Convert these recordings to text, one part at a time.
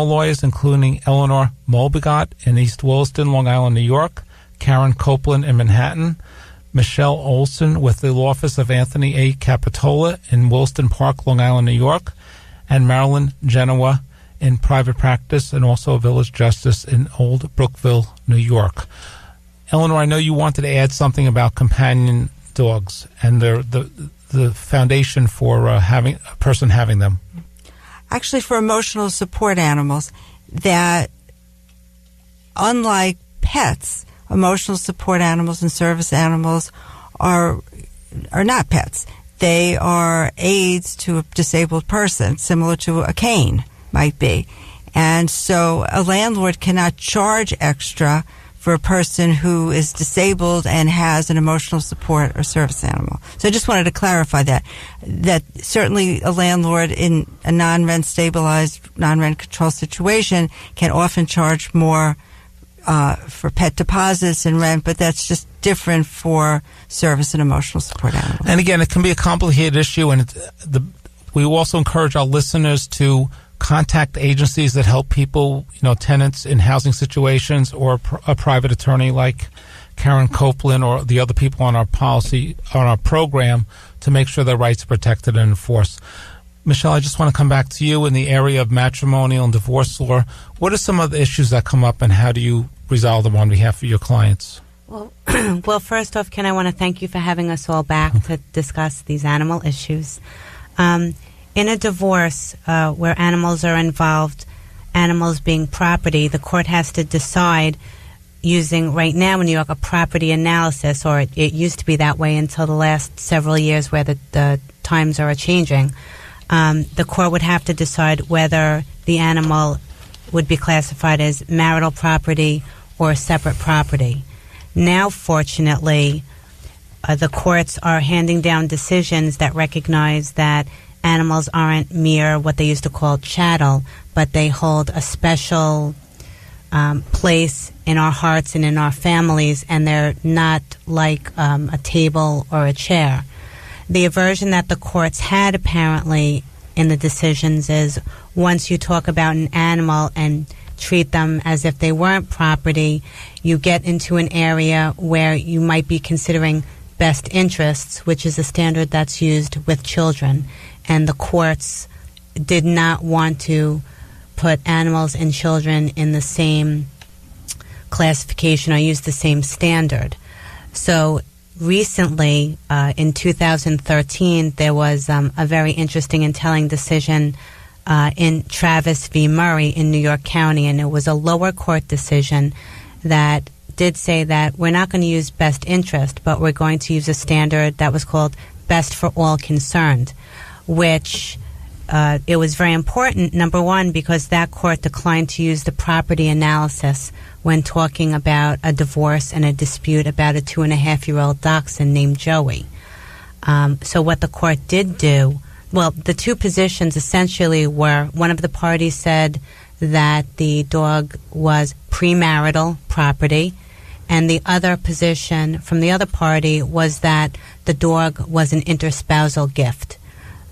lawyers, including Eleanor Molbigot in East Williston, Long Island, New York, Karen Copeland in Manhattan, Michelle Olson with the law office of Anthony A. Capitola in Williston Park, Long Island, New York, and Marilyn Genoa in private practice and also a village justice in Old Brookville, New York. Eleanor, I know you wanted to add something about companion dogs and the foundation for having a person having them. Actually, for emotional support animals, that unlike pets, emotional support animals and service animals are not pets. They are aids to a disabled person, similar to a cane might be. And so a landlord cannot charge extra for a person who is disabled and has an emotional support or service animal. So I just wanted to clarify that certainly a landlord in a non-rent stabilized, non-rent control situation can often charge more for pet deposits and rent, but that's just different for service and emotional support animals. And again, it can be a complicated issue, and we also encourage our listeners to contact agencies that help people, tenants in housing situations, or a private attorney like Karen Copeland or the other people on our program to make sure their rights are protected and enforced. Michelle, I just want to come back to you in the area of matrimonial and divorce law. What are some of the issues that come up, and how do you resolve them on behalf of your clients? Well, first off, Ken, I want to thank you for having us all back to discuss these animal issues. In a divorce where animals are involved, animals being property, the court has to decide using, right now in New York, a property analysis, or it used to be that way until the last several years where the times are changing. The court would have to decide whether the animal would be classified as marital property or separate property. Now, fortunately, the courts are handing down decisions that recognize that animals aren't mere what they used to call chattel, but they hold a special place in our hearts and in our families, and they're not like a table or a chair. The aversion that the courts had apparently in the decisions is once you talk about an animal and treat them as if they weren't property, you get into an area where you might be considering best interests, which is a standard that's used with children. And the courts did not want to put animals and children in the same classification or use the same standard. So recently, in 2013, there was a very interesting and telling decision in Travis v. Murray in New York County, and it was a lower court decision that did say that we're not going to use best interest, but we're going to use a standard that was called best for all concerned, which it was very important, number one, because that court declined to use the property analysis when talking about a divorce and a dispute about a 2.5-year-old dachshund named Joey. So what the court did do, well, the two positions essentially were, one of the parties said that the dog was premarital property, and the other position from the other party was that the dog was an interspousal gift.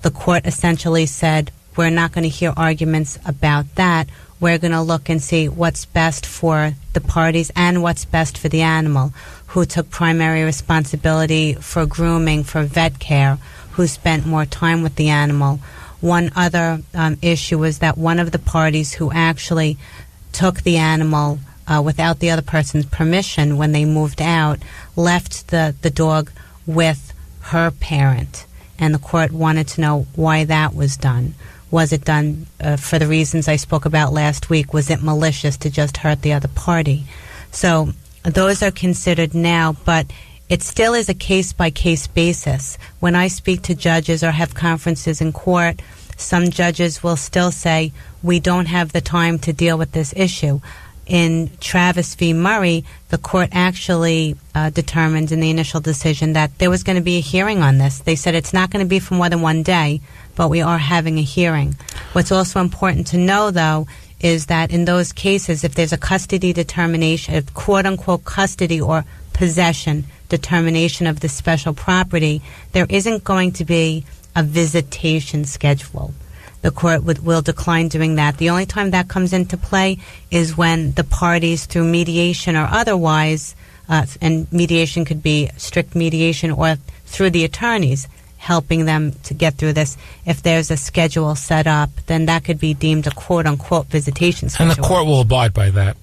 The court essentially said, we're not going to hear arguments about that. We're going to look and see what's best for the parties and what's best for the animal, who took primary responsibility for grooming, for vet care, who spent more time with the animal. One other issue was that one of the parties who actually took the animal without the other person's permission when they moved out left the dog with her parent. And the court wanted to know why that was done. Was it done for the reasons I spoke about last week? Was it malicious to just hurt the other party? So those are considered now, but it still is a case-by-case basis. When I speak to judges or have conferences in court, some judges will still say, we don't have the time to deal with this issue. In Travis v. Murray, the court actually determined in the initial decision that there was going to be a hearing on this. They said it's not going to be for more than one day, but we are having a hearing. What's also important to know, though, is that in those cases, if there's a custody determination, if quote-unquote custody or possession determination of the special property, there isn't going to be a visitation schedule. the court will decline doing that. The only time that comes into play is when the parties, through mediation or otherwise, and mediation could be strict mediation or through the attorneys, helping them to get through this. If there's a schedule set up, then that could be deemed a quote-unquote visitation schedule. And the court will abide by that.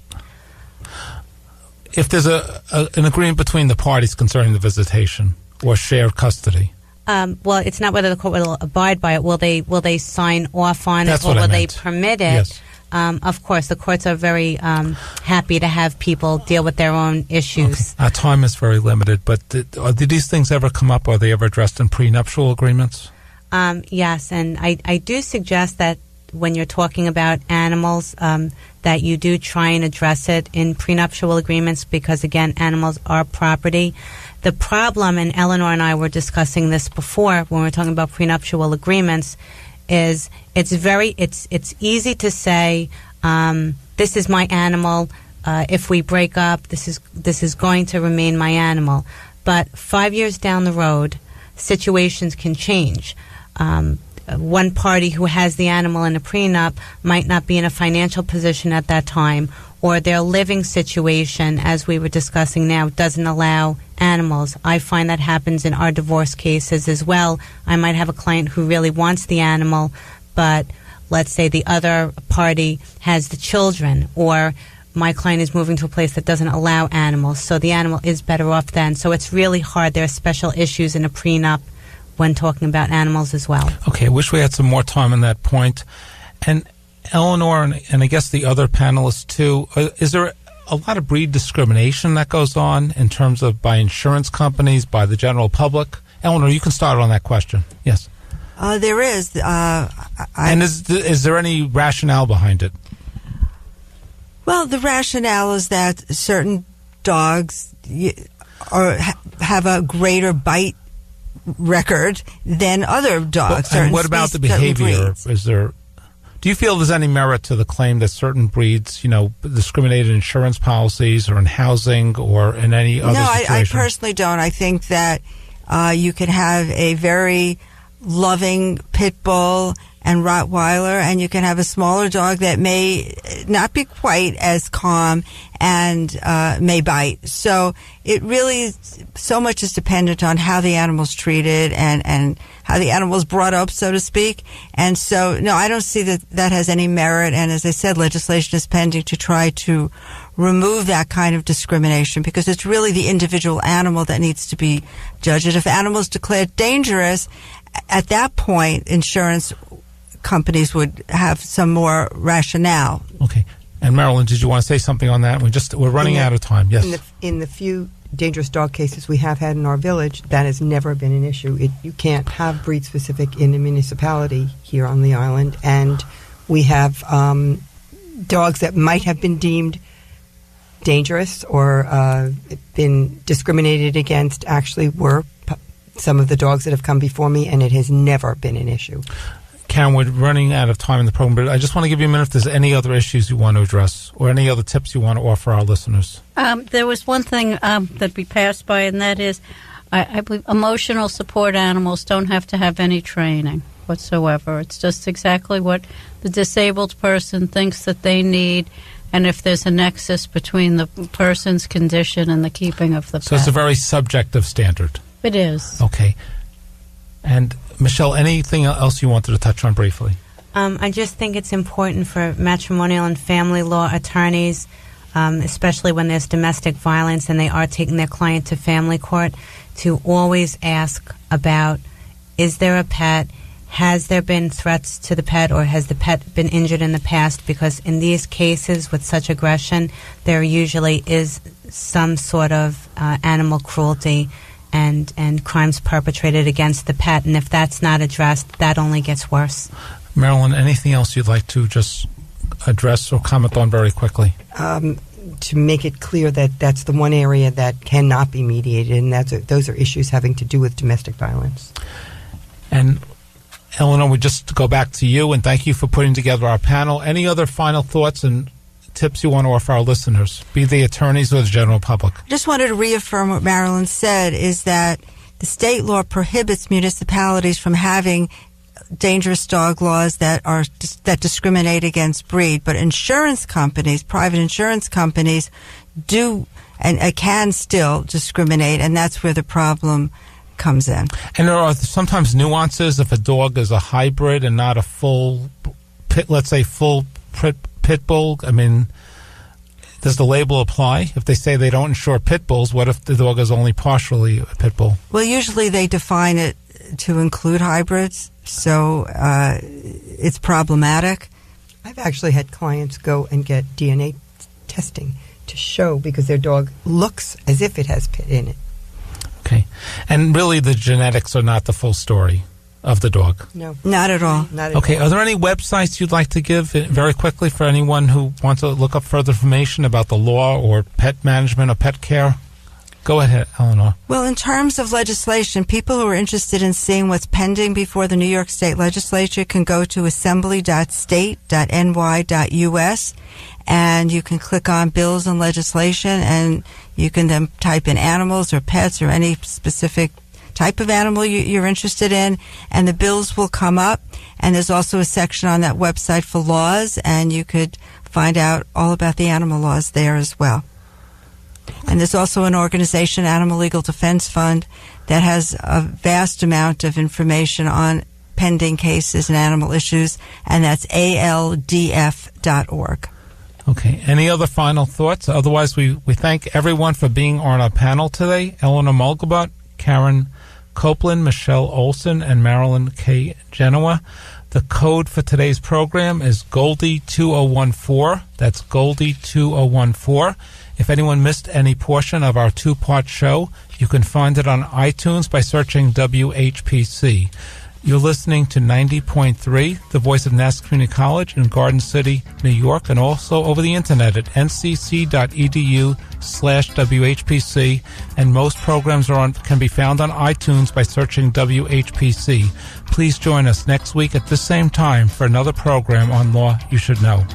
If there's an agreement between the parties concerning the visitation or shared custody. Well, it's not whether the court will abide by it. Will they sign off on That's it, or what I will they meant. permit it? Yes. Of course, the courts are very happy to have people deal with their own issues. Okay. Our time is very limited, but did these things ever come up? Are they ever addressed in prenuptial agreements? Yes, and I do suggest that when you're talking about animals, that you do try and address it in prenuptial agreements because, again, animals are property. The problem, and Eleanor and I were discussing this before when we were talking about prenuptial agreements, is it's easy to say, this is my animal. If we break up, this is going to remain my animal. But 5 years down the road, situations can change. One party who has the animal in a prenup might not be in a financial position at that time, or their living situation, as we were discussing now, doesn't allow animals. I find that happens in our divorce cases as well. I might have a client who really wants the animal, but let's say the other party has the children, or my client is moving to a place that doesn't allow animals, so the animal is better off then. So it's really hard. There are special issues in a prenup when talking about animals as well. Okay, I wish we had some more time on that point. And Eleanor, and I guess the other panelists too, is there a lot of breed discrimination that goes on in terms of by insurance companies, by the general public? Eleanor, you can start on that question. Yes. There is. And is there any rationale behind it? Well, the rationale is that certain dogs have a greater bite record than other dogs. And what about the behavior? Do you feel there's any merit to the claim that certain breeds, discriminate in insurance policies or in housing or in any other situation? No, I personally don't. I think that you can have a very loving pit bull and Rottweiler, and you can have a smaller dog that may not be quite as calm and may bite. So it really, so much is dependent on how the animal's treated and how the animal's brought up, so to speak. And so, no, I don't see that has any merit. And as I said, legislation is pending to try to remove that kind of discrimination because it's really the individual animal that needs to be judged. And if animals declared dangerous, at that point, insurance companies would have some more rationale. Okay. And Marilyn, did you want to say something on that? We're running out of time. Yes. In the few dangerous dog cases we have had in our village, that has never been an issue. You can't have breed specific in a municipality here on the island, and we have dogs that might have been deemed dangerous or been discriminated against. Actually, were some of the dogs that have come before me, and it has never been an issue. Karen, we're running out of time in the program, but I just want to give you a minute if there's any other issues you want to address or any other tips you want to offer our listeners. There was one thing that we passed by, and that is I believe emotional support animals don't have to have any training whatsoever. It's just exactly what the disabled person thinks that they need, and if there's a nexus between the person's condition and the keeping of the pet. So it's a very subjective standard. It is. Okay. And Michelle, anything else you wanted to touch on briefly? I just think it's important for matrimonial and family law attorneys, especially when there's domestic violence and they are taking their client to family court, to always ask about, is there a pet? Has there been threats to the pet, or has the pet been injured in the past? Because in these cases with such aggression, there usually is some sort of animal cruelty and crimes perpetrated against the pet, and if that's not addressed, that only gets worse. Marilyn, anything else you'd like to just address or comment on very quickly? To make it clear that that's the one area that cannot be mediated, and those are issues having to do with domestic violence. And Eleanor, we just go back to you, and thank you for putting together our panel. Any other final thoughts and tips you want to offer our listeners, be they attorneys or the general public? I just wanted to reaffirm what Marilyn said, is that the state law prohibits municipalities from having dangerous dog laws that discriminate against breed, but insurance companies, private insurance companies, do and can still discriminate, and that's where the problem comes in. And there are sometimes nuances if a dog is a hybrid and not a full pit, let's say full pit bull. I mean, does the label apply? If they say they don't insure pit bulls, what if the dog is only partially a pit bull? Well, usually they define it to include hybrids, so it's problematic. I've actually had clients go and get DNA testing to show, because their dog looks as if it has pit in it. Okay. And really the genetics are not the full story of the dog? No. Not at all. Not at Okay. all. Are there any websites you'd like to give very quickly for anyone who wants to look up further information about the law or pet management or pet care? Go ahead, Eleanor. Well, in terms of legislation, people who are interested in seeing what's pending before the New York State Legislature can go to assembly.state.ny.us, and you can click on bills and legislation, and you can then type in animals or pets or any specific type of animal you're interested in, and the bills will come up. And there's also a section on that website for laws, and you could find out all about the animal laws there as well. And there's also an organization, Animal Legal Defense Fund, that has a vast amount of information on pending cases and animal issues, and that's aldf.org. Okay. Any other final thoughts? Otherwise, we thank everyone for being on our panel today. Eleanor Mulgebut, Karen Copeland, Michelle Olson, and Marilyn K. Genoa. The code for today's program is Goldie 2014. That's Goldie 2014. If anyone missed any portion of our two-part show, you can find it on iTunes by searching WHPC. You're listening to 90.3, the voice of Nassau Community College in Garden City, New York, and also over the internet at ncc.edu/WHPC. And most programs can be found on iTunes by searching WHPC. Please join us next week at the same time for another program on Law You Should Know.